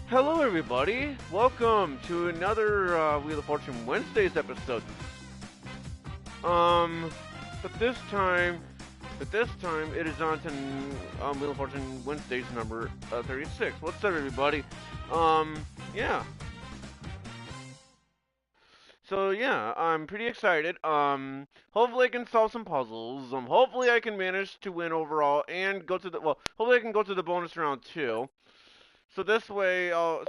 Hello, everybody. Welcome to another Wheel of Fortune Wednesdays episode. But this time it is on to Wheel of Fortune Wednesdays number 36. What's up, everybody? Yeah. So yeah, I'm pretty excited. Hopefully I can solve some puzzles. Hopefully I can manage to win overall and go to the hopefully I can go to the bonus round too. So this way, I'll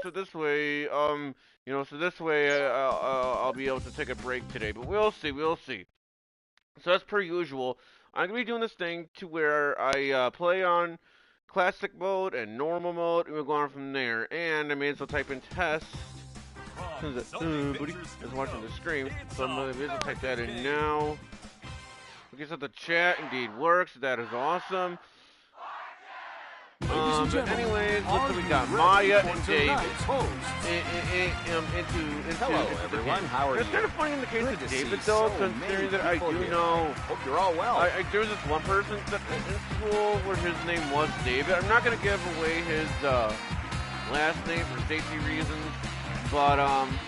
be able to take a break today. But we'll see, we'll see. So as per usual, I'm gonna be doing this thing to where I play on classic mode and normal mode, and we'll go on from there. And I may as well type in test. Since buddy is watching the stream, so I'm gonna be able to type that in now. Okay, so the chat indeed works. That is awesome. But anyways, looks like we got Maya and David Hello, everyone. How are you? It's kind of funny in the case of David, though, considering that I do know. Hope you're all well. There was this one person in school where his name was David. I'm not gonna give away his last name for safety reasons. But,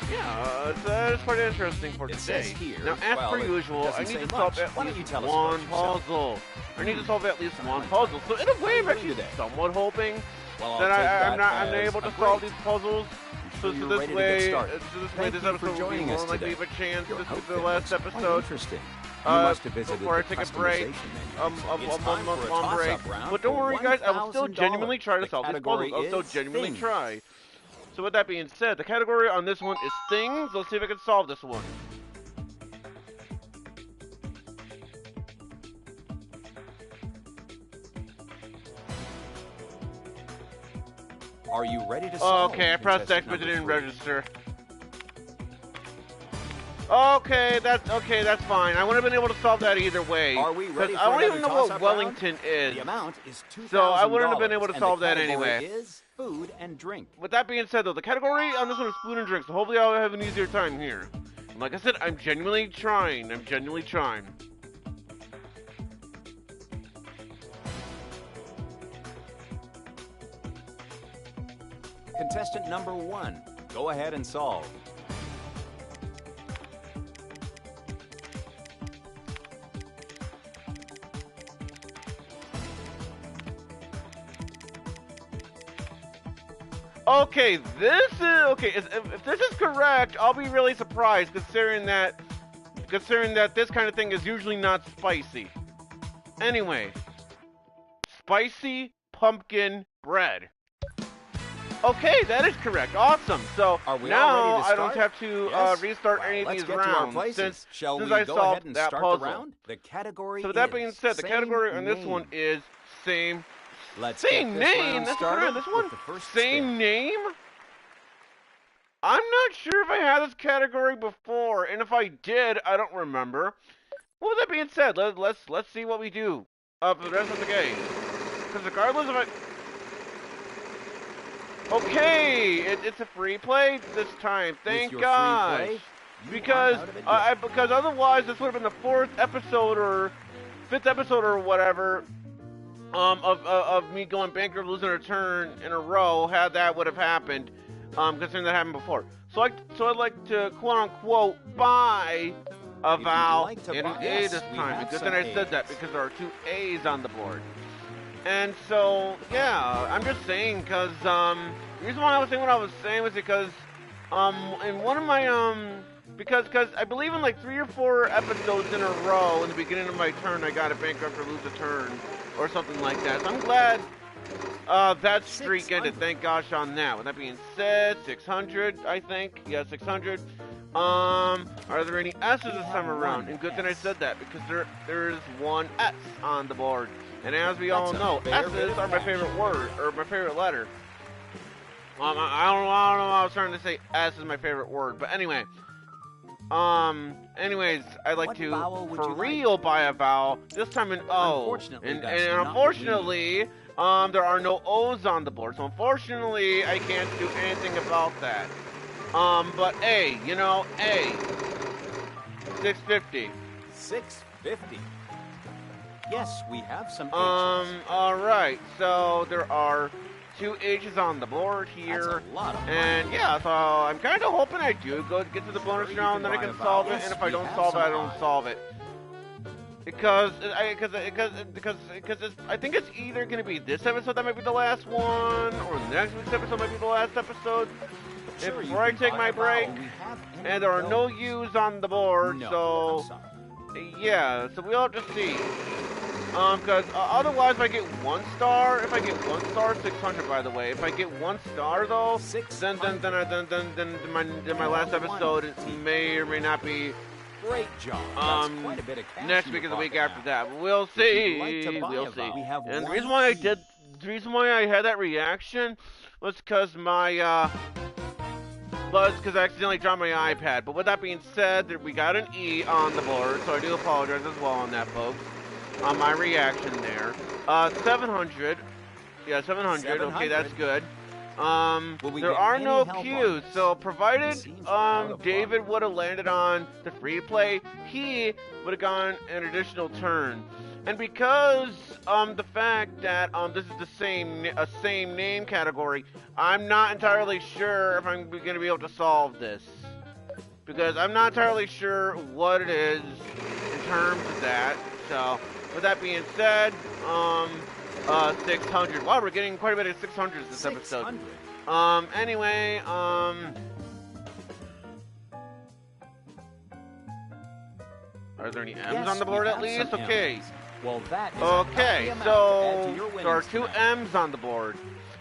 it's quite interesting for today. Now, as per usual, I need to solve at least one puzzle. I need to solve at least one puzzle. So, in a way, I'm actually somewhat hoping that I'm able to solve these puzzles. So this way, this episode will be more likely of a chance. This is the last episode. Before I take a break, a month-long break. But don't worry, guys, I will still genuinely try to solve these puzzles. I'll still genuinely try. So with that being said, the category on this one is things. Let's see if I can solve this one. Are you ready to solve? Okay, I pressed X, but it didn't register. Okay, that's fine. I wouldn't have been able to solve that either way. Are we ready for I don't even know what Wellington is. The amount is $2,000. So I wouldn't have been able to solve that anyway. Is food and drink. With that being said, though, the category on this one is food and drink, so hopefully I'll have an easier time here. And like I said, I'm genuinely trying. Contestant number 1, go ahead and solve. Okay, if this is correct, I'll be really surprised considering that this kind of thing is usually not spicy. Anyway, spicy pumpkin bread. Okay, that is correct. Awesome. So now I don't have to restart any of these rounds since I solved that puzzle. The category. So with that being said, the category on this one is same. Same name. That's correct. This one. Same name. I'm not sure if I had this category before, and if I did, I don't remember. Well, with that being said, let's see what we do for the rest of the game. Because regardless of okay, it's a free play this time. Thank God. Because otherwise this would have been the 4th episode or 5th episode or whatever. Of me going bankrupt, losing a turn in a row, had that would have happened, considering that happened before. So I'd like to quote unquote buy a vowel and an A this time. Because then I said that because there are 2 A's on the board. And so yeah, I'm just saying because the reason why I was saying what I was saying was because in one of my because I believe in like 3 or 4 episodes in a row in the beginning of my turn I got a bankrupt or lose a turn or something like that. So I'm glad that streak ended. Thank gosh on that. With that being said, 600, I think. Yeah, 600. Are there any S's this time around? And good thing I said that because there is 1 S on the board. And as we all know, S's are my favorite word or my favorite letter. I don't know. I was trying to say S is my favorite word, but anyway. Anyways, I'd like to, for real, buy a vowel, this time an O. And unfortunately, there are no O's on the board, so unfortunately, I can't do anything about that. But A, A. 650. 650. Yes, we have some H's. Alright, so there are 2 H's on the board here. That's a lot of money. And yeah, so I'm kind of hoping I do get to the bonus round, then I can solve it. And if I don't solve it, I don't solve it. Because I think it's either going to be this episode that might be the last one, or the next week's episode might be the last episode. Before I take my break, and there are no U's on the board, so yeah, so we'll have to see. Because otherwise, if I get 1 star, 600. By the way, if I get 1 star though, then my last episode may or may not be. Great job. That's quite a bit of cash next week or the week after that. We'll see. We'll see. And the reason why I had that reaction was because I accidentally dropped my iPad. But with that being said, we got an E on the board, so I do apologize as well on that, folks. On my reaction there. 700. Yeah, 700. Okay, that's good. There are no Q's, so provided David would have landed on the free play, he would have gone an additional turn. And because the fact that this is the same name category, I'm not entirely sure if I'm going to be able to solve this. Because I'm not entirely sure what it is in terms of that. So, with that being said, 600. Wow, we're getting quite a bit of 600s this episode. Anyway, are there any M's on the board at least? Okay. Well, that is okay, so there are 2 M's on the board.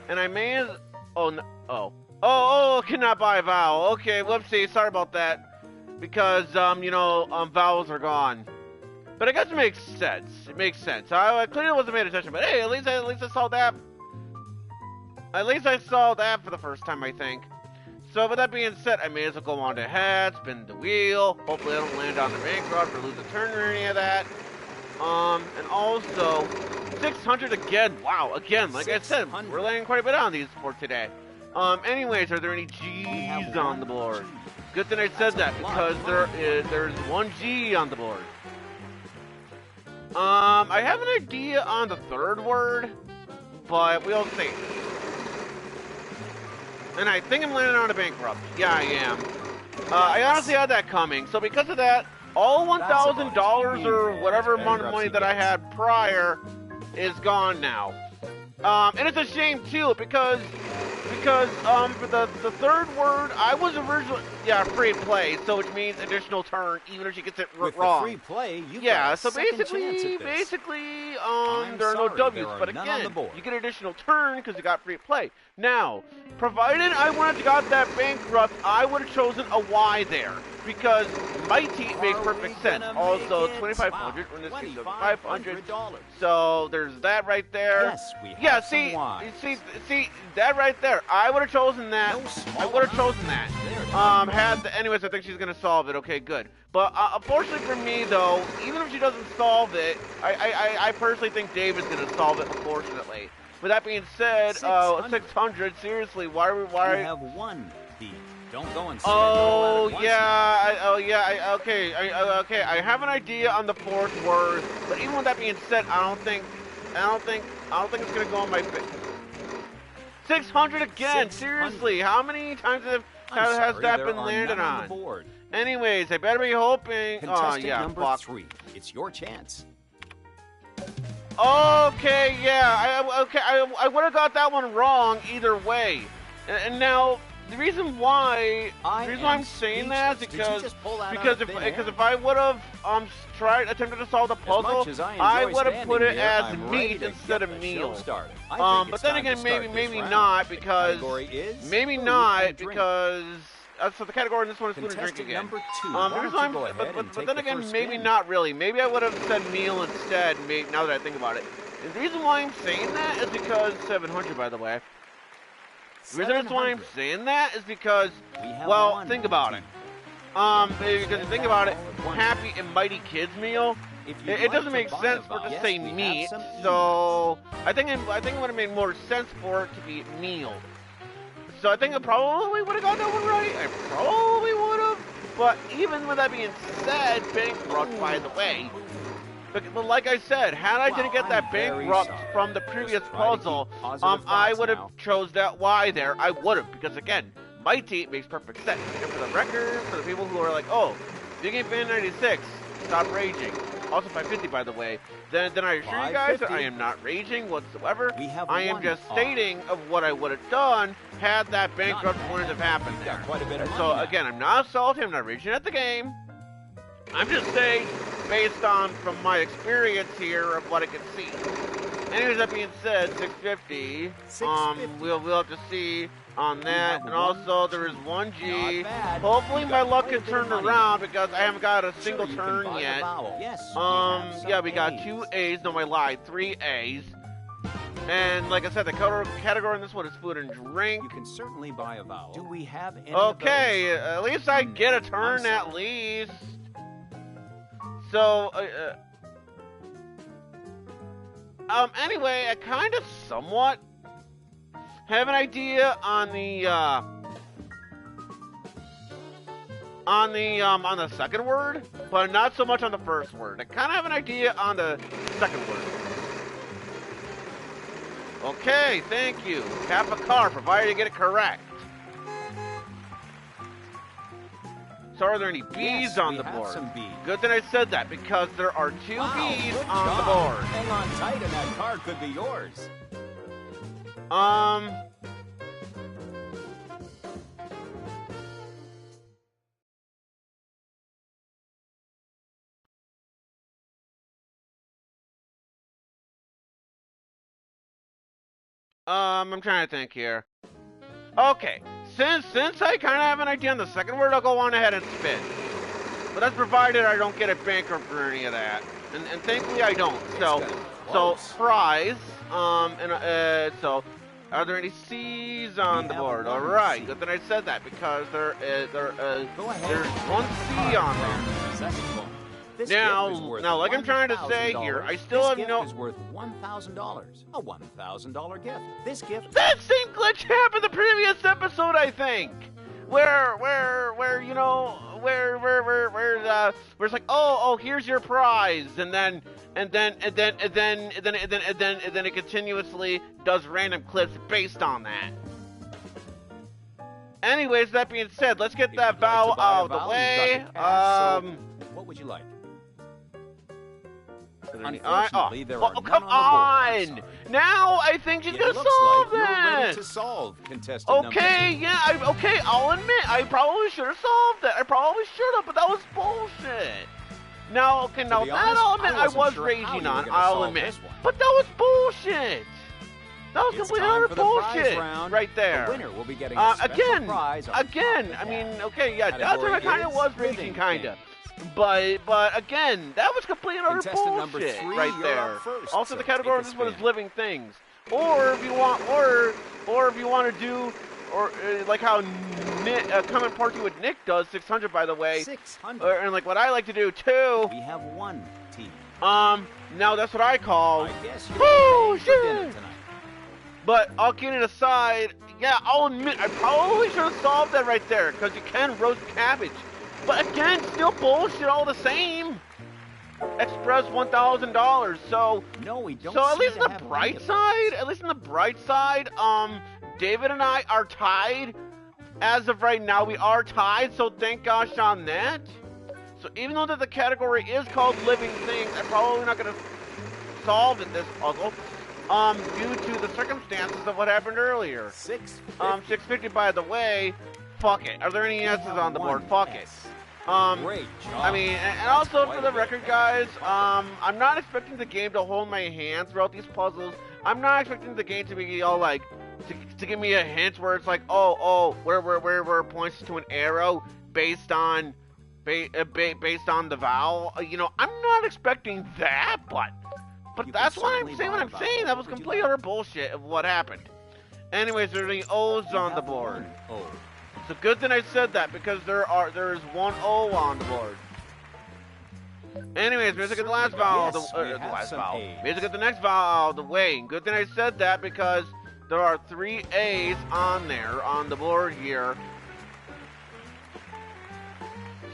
And I may as... Oh, no. Oh, cannot buy a vowel. Okay, whoopsie, sorry about that. Because, vowels are gone. But I guess it makes sense. It makes sense. I clearly wasn't paying attention, but hey, at least I saw that. At least I saw that for the first time, I think. So, with that being said, I may as well go on to head, spin the wheel. Hopefully I don't land on the bankrupt or lose a turn or any of that. And also, 600 again. Wow, again, like I said, we're landing quite a bit on these for today. Anyways, are there any G's on the board? Good thing I said that, because there's 1 G on the board. I have an idea on the 3rd word, but we'll see. And I think I'm landing on a bankrupt. Yeah, I am. I honestly had that coming. So because of that, all $1,000 or whatever amount of money that I had prior is gone now. And it's a shame too, because for the 3rd word, I was originally free play, so which means additional turn, even if she gets it wrong. Free play, so basically, there are no W's, but again, you get additional turn because you got free play. Now, provided I wanted to got that bankrupt, I would have chosen a Y there, because mighty makes perfect sense. Also, 2,500, or in this case, $500. So there's that right there. Yes, we have see, that right there. I would have chosen that. I would have chosen that. Anyways, I think she's gonna solve it. Okay, good. But unfortunately for me, though, even if she doesn't solve it, I personally think David's gonna solve it. Unfortunately. With that being said, 600. Seriously, why? You have 1 B. Don't go and okay. I have an idea on the 4th word, but even with that being said, I don't think it's gonna go on my face. 600 again. 600. Seriously, how many times has that been landed on? The board. Anyways, I better be hoping. Contestant number 3. It's your chance. Okay, yeah. I would have got that one wrong either way. And now the reason why I'm saying that is because if I would have attempted to solve the puzzle, I would have put it as meat instead of meal. But then again, maybe not because so the category in this one is food and drink again. Number 2. But then again, maybe not really. Maybe I would have said meal instead. Now that I think about it, and the reason why I'm saying that is because 700, by the way. The reason why I'm saying that is because, well, think about it. Because think about it, Happy and Mighty Kids meal. It doesn't make sense for it to say meat. So I think it would have made more sense for it to be meal. So I think I probably would have got that one right. I probably would have. But even with that being said, bankrupt, by the way. But like I said, had I didn't get that bankrupt from the previous puzzle, I would have chose that Y there. I would have, because again, Mighty makes perfect sense. And for the record, for the people who are like, oh, Big Fan 96, stop raging. Also 550, by the way. Then I assure you guys that I am not raging whatsoever. I am just stating of what I would have done had that bankrupt wouldn't have happened there. So again, I'm not salty. I'm not raging at the game. I'm just saying, based on from my experience here of what I can see. Anyways, that being said, 650. We'll have to see on that, and also there is 1G. Hopefully my luck can turn around because I haven't got a single turn yet. Yeah, we got 2 A's. No, I lied. 3 A's. And like I said, the category in this one is food and drink. You can certainly buy a vowel. Do we have any Okay, at least I get a turn at least. So, anyway, I kind of somewhat have an idea on the second word, but not so much on the first word. I kind of have an idea on the second word. Okay, thank you. Tap a car, provided you get it correct. So are there any B's on the board? Some B's. Good that I said that, because there are 2 B's on the board. Hang on tight and that car could be yours. I'm trying to think here. Okay, since I kind of have an idea on the second word, I'll go on ahead and spin. But that's provided I don't get a bankrupt or any of that, and thankfully I don't. So prize. So are there any C's on the board? All right, good that I said that because there's 1 C on there. Now, like I'm trying to say here, I still have no. Is worth $1,000. A $1,000 gift. This gift. That same glitch happened the previous episode, I think. Where you know, where it's like, oh, here's your prize, and then it continuously does random clips based on that. Anyways, that being said, let's get that vowel out of the way. What would you like? Unfortunately, there are come on! Now I think she's gonna solve you're ready this. To solve, contestant okay, yeah, okay. I'll admit I probably should have solved it. I probably should have, but that was bullshit. Now, okay, now that I'll admit I was raging on. I'll admit, but that was bullshit. That was completely utter bullshit right there. The winner will be getting again. I mean, okay, yeah, that's what I kind of was raging, kind of. But again, that was complete and utter bullshit right there. Also, the category of this one is living things. Or if you want, or if you want to do, or like how Comment Part 2 with Nick does, 600 by the way. 600. And like what I like to do too. We have 1 team. Now that's what I call. I guess you're for dinner tonight. But all kidding aside, yeah, I'll admit I probably should have solved that right there because you can roast cabbage. But again, still bullshit all the same. Express $1,000. So no, we don't. So at least on the bright side, David and I are tied. As of right now, we are tied. So thank gosh on that. So even though that the category is called living things, I'm probably not gonna solve this puzzle. Due to the circumstances of what happened earlier. 650 by the way. Fuck it. Are there any S's on the board? Fuck it. Great job. I mean, and also for the record, guys, I'm not expecting the game to hold my hand throughout these puzzles. I'm not expecting the game to be all like, to give me a hint where it's like, where it points to an arrow based on the vowel. You know, I'm not expecting that, but that's why I'm saying what I'm saying. That was complete utter bullshit of what happened. Anyways, there are any O's on the board. So good thing I said that because there is 1 O on the board. Anyways, music at the last vowel. Music at the next vowel. The way. Good thing I said that because there are 3 A's on there on the board here.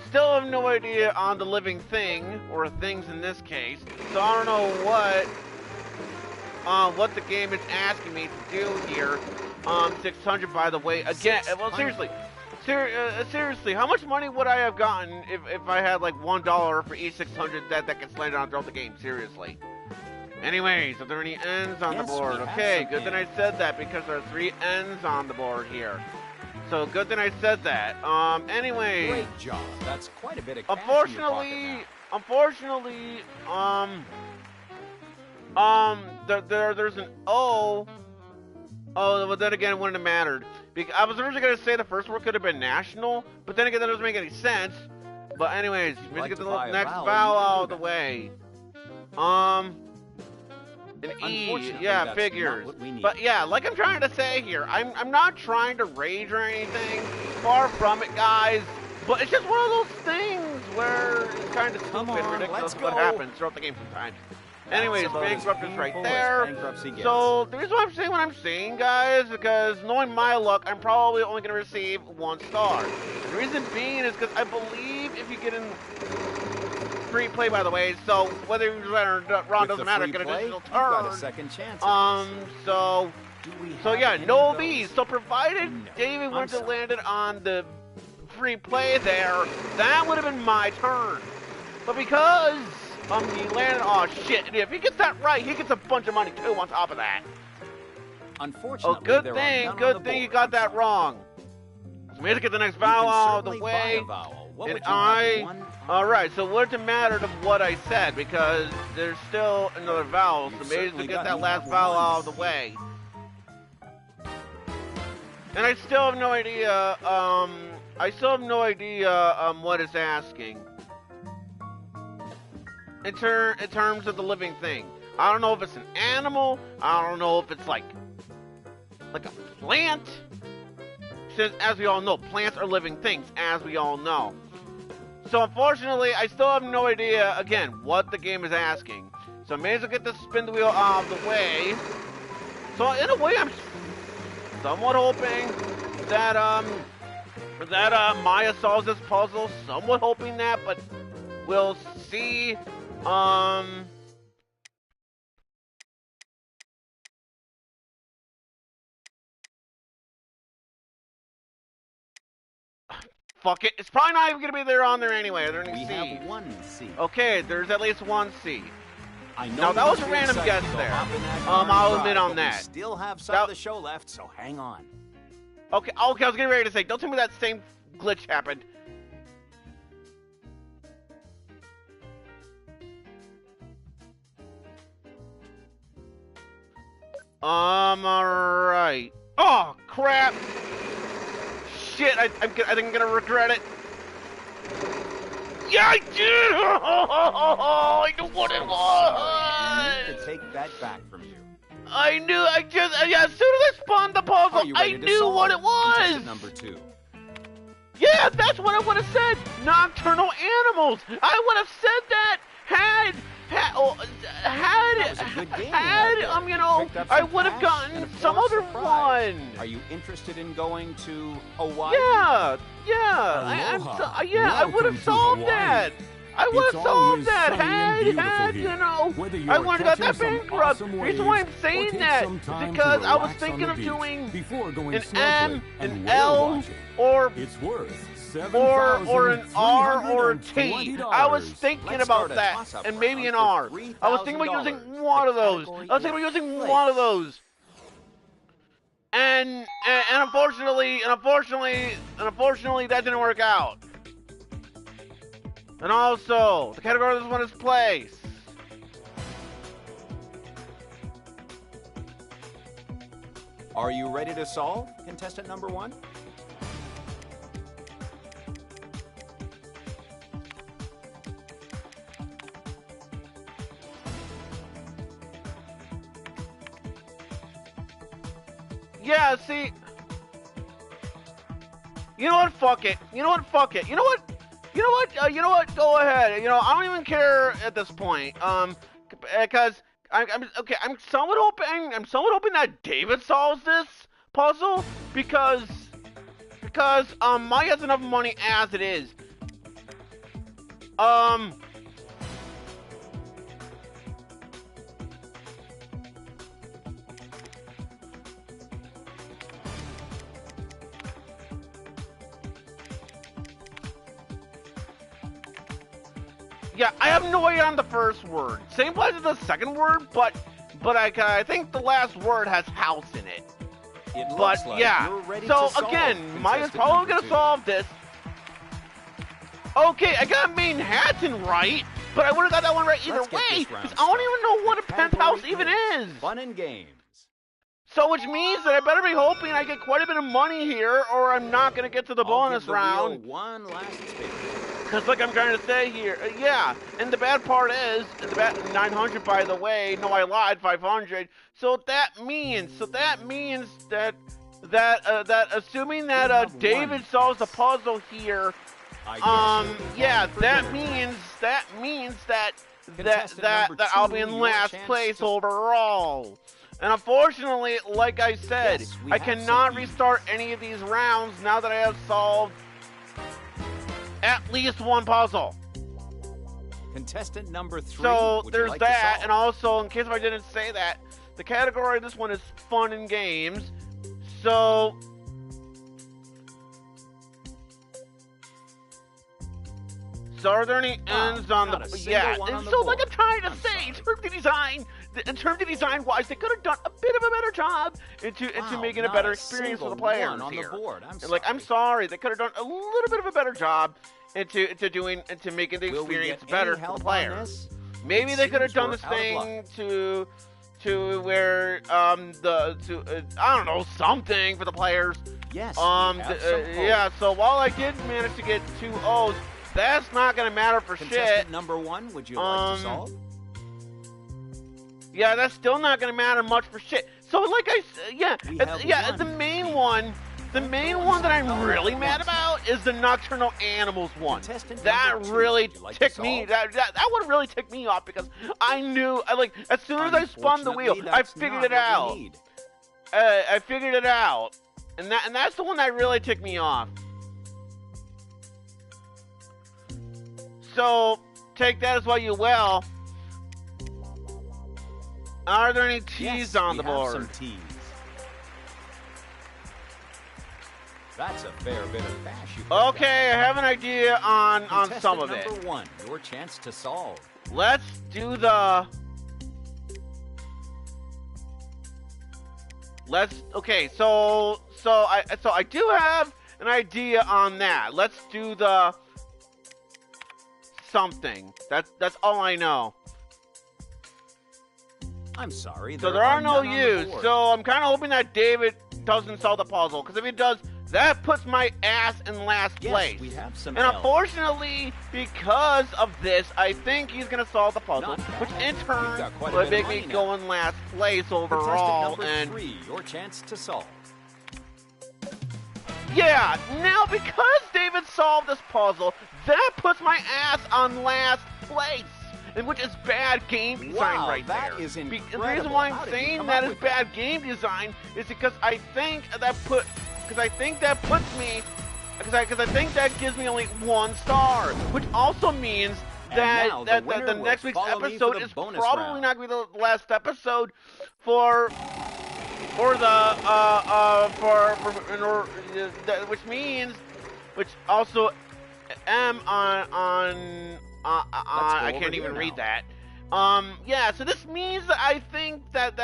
still have no idea on the living thing, or things in this case. So I don't know what the game is asking me to do here. 600, by the way. Again, well, seriously, how much money would I have gotten if I had like $1 for each 600 that gets landed on throughout the game? Seriously. Anyways, are there any ends on the board? Okay, good that I said that because there are 3 ends on the board here. So good that I said that. Anyways. Great job. That's quite a bit of cash unfortunately, there's an O. Oh, but then again, it wouldn't have mattered. I was originally going to say the first word could have been national, but then again, that doesn't make any sense. But anyways, we need to get the next vowel out of the way. An E, yeah, figures. But yeah, like I'm trying to say here, I'm not trying to rage or anything. Far from it, guys. But it's just one of those things where it's kind of stupid and ridiculous what happens throughout the game sometimes. Anyways, bankrupt is right there. So the reason why I'm saying what I'm saying, guys, because knowing my luck, I'm probably only going to receive 1 star. The reason being is because I believe if you get in free play, by the way, so whether you win or wrong doesn't matter, get an additional turn. Got a second chance. So yeah, no B's. So provided David went to landed on the free play there, that would have been my turn. But because he landed, oh shit, if he gets that right, he gets a bunch of money too on top of that. Unfortunately, good thing you got that wrong. So we have to get the next vowel out of the way. Alright, so what does it matter to what I said, because there's still another vowel, so maybe to get that last vowel out of the way. And I still have no idea, what it's asking. In terms of the living thing. I don't know if it's an animal. I don't know if it's like a plant. Since, as we all know, plants are living things, as we all know. So unfortunately, I still have no idea, again, what the game is asking. So I may as well get the spin the wheel out of the way. So in a way, I'm somewhat hoping that Maya solves this puzzle. Somewhat hoping that, but we'll see. Fuck it. It's probably not even gonna be there on there anyway. There any C. We have 1 C. Okay, there's at least 1 C. I know now that was a random guess there. I'll admit on that. We still have some of the show left, so hang on. Okay, I was getting ready to say, don't tell me that same glitch happened. Alright. Oh, crap! Shit, I think I'm gonna regret it. Yeah, I did! Oh, I knew what it was! I need to take that back from you. I knew, as soon as I spun the puzzle, I knew what it was! Number 2. Yeah, that's what I would have said! Nocturnal animals! I would have said that I would have gotten some other one. Are you interested in going to Hawaii? Yeah, I would have solved that. I would have solved that I would have got that bankrupt. The reason why I'm saying that is because I was thinking of doing an M, an L, or an R or a T. I was thinking about that, and maybe an R. I was thinking about using one of those. And unfortunately, that didn't work out. And also, the category of this one is place. Are you ready to solve, contestant number 1? Yeah, see. You know what? Fuck it. You know what? Go ahead. I don't even care at this point. Because I'm somewhat hoping that David solves this puzzle because Mike has enough money as it is. Yeah, I have no idea on the first word. Same place as the second word, but I think the last word has house in it. It But looks like yeah, you're ready so to solve again, Maya's contestant probably number gonna 2. solve this. Okay, I got Manhattan right, but I would have got that one right either Let's get way, this round because I don't even know what The a penthouse category even is. Fun and games. So which means that I better be hoping I get quite a bit of money here, or I'm not gonna get to the I'll bonus give the round. wheel one last spin. Because like I'm trying to say here, yeah, and the bad part is, 900 by the way, no I lied, 500, so that means that assuming that David solves the puzzle here, yeah, that means that I'll be in last place overall. And unfortunately, like I said, Yes, we I have cannot some restart any of these rounds now that I have solved at least one puzzle. Contestant number 3. So would you there's like to that, solve? and also, in case if I didn't say that, the category of this one is fun and games. So are there any ends on not the? a single Yeah, one and on the so like board. I'm trying to I'm say, sorry. in terms of design wise, they could have done a bit of a better job into Wow, making a not better a experience for the single players one on here. the board. And, like I'm sorry, they could have done a little bit of a better job into making the Will we experience get better any for help the on players. this? Maybe It they could have seems done we're this out of thing luck. to where I don't know, something for the players. Yes, we have some hope. Yeah. So while I did manage to get 2 O's, that's not gonna matter for Contestant shit. number 1, would you like to solve? Yeah, that's still not gonna matter much for shit. So like We have the one. main one that I'm really mad about is the nocturnal animals one. Contestant That number 2, really would you like to ticked me. solve? That would really tick me off because I knew, as soon as I spun the wheel, Unfortunately, I that's figured not it what we out. need. I figured it out, and that's the one that really ticked me off. So take that as what you will. Are there any T's Yes, on we the have board? some T's. That's a fair bit of cash you picked up. Okay, I have an idea on some of it. Number 1, your chance to solve. Let's do the. Okay. So I do have an idea on that. Let's do the something. That's all I know. I'm sorry. So there are no none on the U's. board. So I'm kind of hoping that David doesn't solve the puzzle, because if he does, that puts my ass in last Yes, place. we have some And L's. unfortunately, because of this, I think he's going to solve the puzzle, Not bad. which in You've turn got quite a would bit make of me money go now. in last place Contestant overall. number And 3, your chance to solve. yeah, now because David solved this puzzle, that puts my ass on last place. And which is bad game design Wow, right that there. is The reason incredible. why How I'm did you saying come that up is with bad game design is because I think that puts me, because I think that gives me only 1 star, which also means that now the winner the will next week's follow me for episode the is bonus probably round. not going to be the last episode for which also am on I over can't here even now. read that. Yeah, so this means that I think that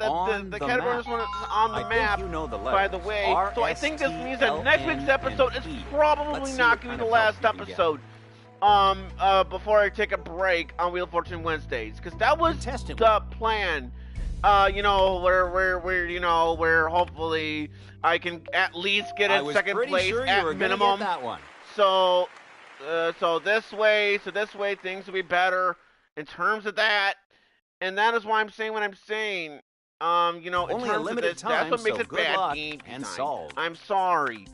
On the the category map. is on the I think map. you know the By the letters. way, so I think this means that next week's episode is R-S-T-L-N-E. probably Let's see not what going kind to be of the help last you can get. episode. Before I take a break on Wheel of Fortune Wednesdays, because that was Contestant the plan. Where hopefully I can at least get I in was second pretty place sure you at were gonna minimum. get that one. So this way things will be better in terms of that, and that is why I'm saying what I'm saying. In Only terms a of limited this, time, that's what makes so it good bad luck game and design. solve. I'm sorry.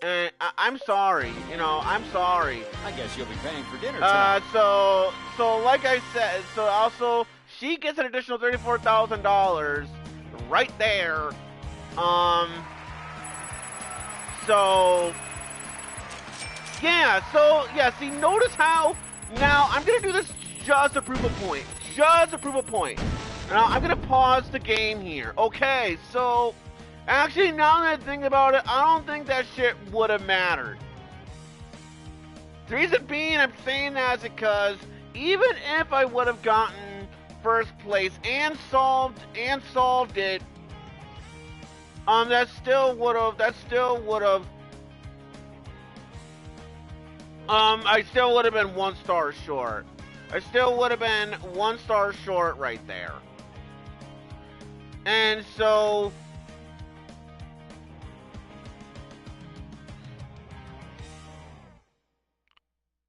I'm sorry. I'm sorry. I guess you'll be paying for dinner tonight. So like I said, so also she gets an additional $34,000 right there. So yeah, see, notice how Now, I'm going to do this just to prove a point. Just to prove a point. Now, I'm going to pause the game here. Okay, so, actually, now that I think about it, I don't think that shit would have mattered. The reason being I'm saying that is because even if I would have gotten first place and solved it, that still would have, I still would have been 1 star short. I still would have been 1 star short right there. And so,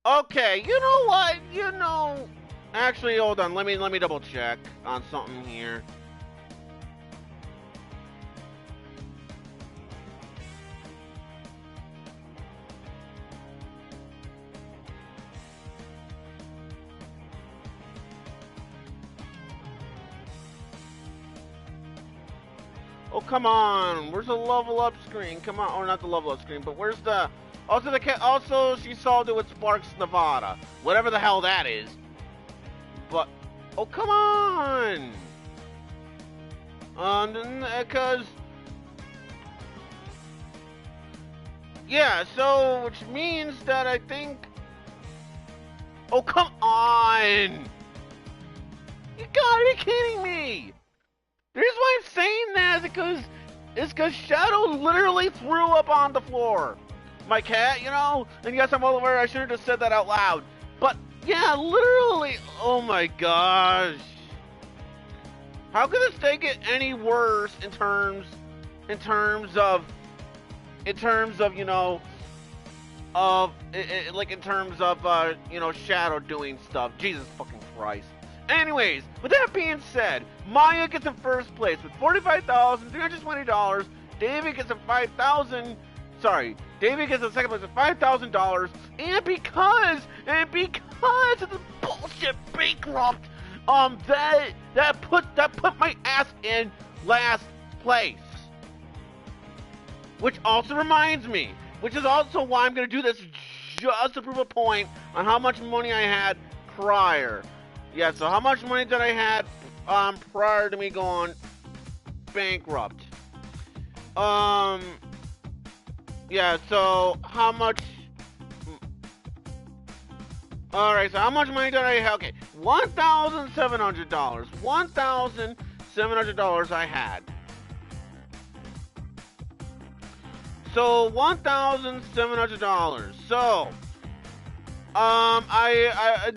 okay, you know what? Actually, hold on. Let me double check on something here. Oh, come on. Where's the level up screen? Come on. Or not the level up screen, but where's the... Also, she solved it with Sparks Nevada. Whatever the hell that is. But... Oh, come on! Because... Yeah, so... Which means that I think... Oh, come on! You gotta be kidding me! The reason why I'm saying that is because Shadow literally threw up on the floor. My cat, and yes, I'm all aware I shouldn't have said that out loud. But, yeah, literally, oh my gosh. How could this day get any worse in terms of Shadow doing stuff. Jesus fucking Christ. Anyways, with that being said, Maya gets in first place with $45,320. David gets in David gets in second place with $5,000. And because of the bullshit bankrupt, that put my ass in last place. Which also reminds me, which is also why I'm gonna do this just to prove a point on how much money I had prior. Yeah, so how much money did I had prior to me going bankrupt? Yeah, so how much... Alright, so how much money did I have? Okay, $1,700. $1,700 I had. So, $1,700. So...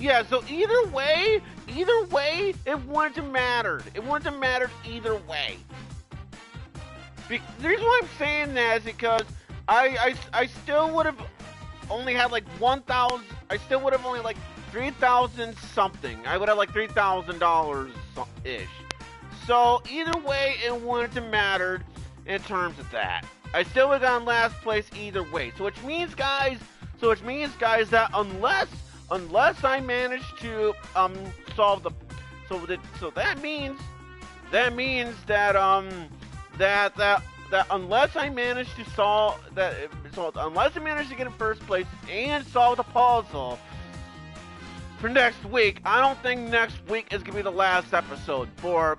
yeah, so either way, it wouldn't have mattered. It wouldn't have mattered either way. The reason why I'm saying that is because I still would have only had like 1,000, I still would have only like 3,000 something. I would have like $3,000-ish. So either way, it wouldn't have mattered in terms of that. I still would have gotten last place either way. So which means, guys, that unless I manage to solve the, that means that unless I manage to solve that, unless I manage to get in first place and solve the puzzle for next week, I don't think next week is gonna be the last episode before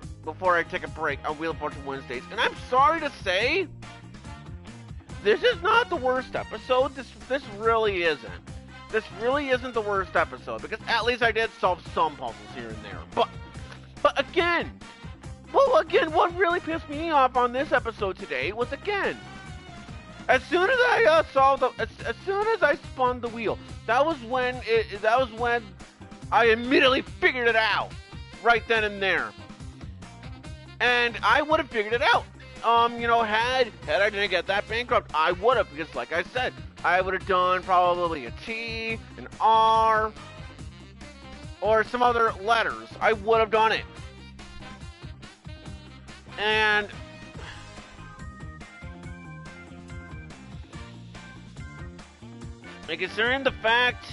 I take a break on Wheel of Fortune Wednesdays. And I'm sorry to say, this is not the worst episode. This really isn't. This really isn't the worst episode, because at least I did solve some puzzles here and there. But again, what really pissed me off on this episode today was, again, as soon as I as soon as I spun the wheel, that was when I immediately figured it out, right then and there. And I would have figured it out. Had I didn't get that bankrupt, I would have, because like I said, I would have done probably a T, an R, or some other letters. I would have done it. And considering the fact,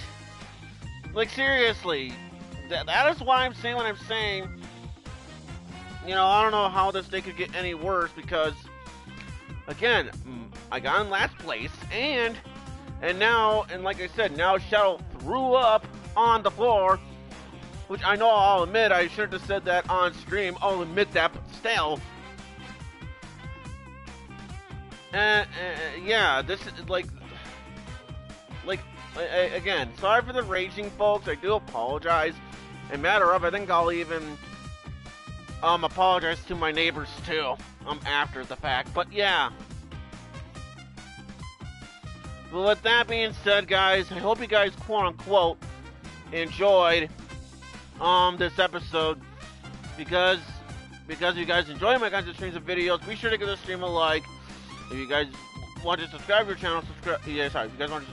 like, seriously, that is why I'm saying what I'm saying. I don't know how this day could get any worse, because, again, I got in last place, and like I said, now Shadow threw up on the floor, which I know I'll admit I should have said that on stream. I'll admit that, but still. And yeah, this is again, sorry for the raging, folks. I do apologize. And matter of, I think I'll even apologize to my neighbors too. After the fact, but yeah. But with that being said, guys, I hope you guys, quote unquote, enjoyed this episode, because if you guys enjoy my kinds of streams and videos, be sure to give this stream a like. If you guys want to subscribe to your channel, subscribe. Yeah, sorry. If you guys want to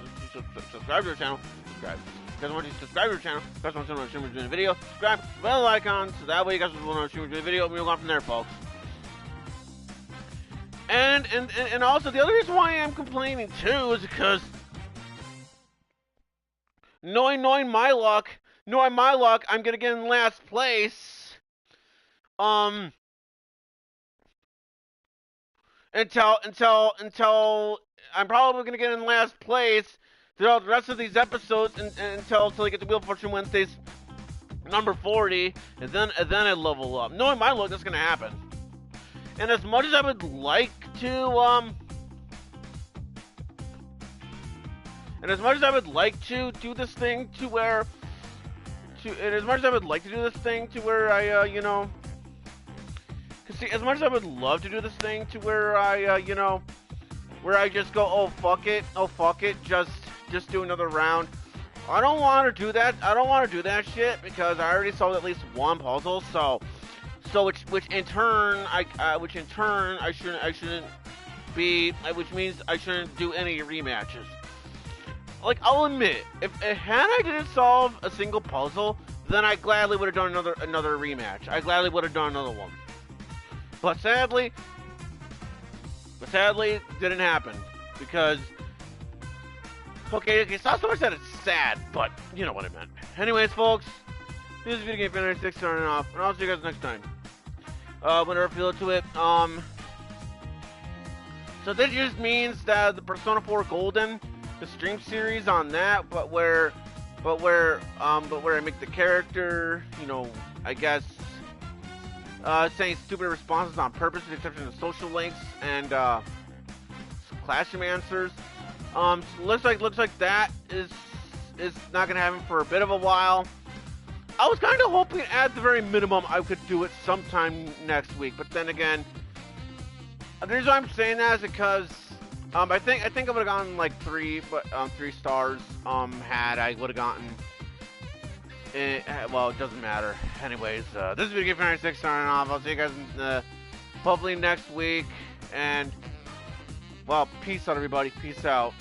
subscribe to your channel, subscribe. If you guys want to subscribe to your channel, if you guys want to know when streamers doing a video, subscribe, bell icon, so that way you guys will know when streamers doing a video, and we'll go on from there, folks. And also, the other reason why I'm complaining too is because knowing my luck, I'm gonna get in last place. Until I'm probably gonna get in last place throughout the rest of these episodes, until I get to Wheel of Fortune Wednesdays number 40, and then I level up. Knowing my luck, that's gonna happen. And as much as I would like to do this thing to where I see, as much as I would love to do this thing to where where I just go, oh fuck it, just do another round. I don't want to do that. I don't want to do that shit, because I already solved at least one puzzle. Which in turn I shouldn't be, which means I shouldn't do any rematches. Like, I'll admit, if had I didn't solve a single puzzle, then I gladly would have done another rematch. I gladly would have done another one. But sadly, didn't happen, because okay, it's not so much that it's sad, but you know what I meant. Anyways, folks, this is Video Game Fan 96 starting off, and I'll see you guys next time. Whenever I feel it to it. So this just means that the Persona 4 Golden, the stream series on that, but where I make the character, I guess, saying stupid responses on purpose, with the exception of social links and classroom answers. Looks like that is not gonna happen for a bit of a while. I was kind of hoping at the very minimum I could do it sometime next week, but then again, the reason why I'm saying that is because I think I would have gotten like 3 stars had I would have gotten. Well, it doesn't matter. Anyways, this is Video Game Fan 96 starting off. I'll see you guys hopefully next week, and well, peace out, everybody. Peace out.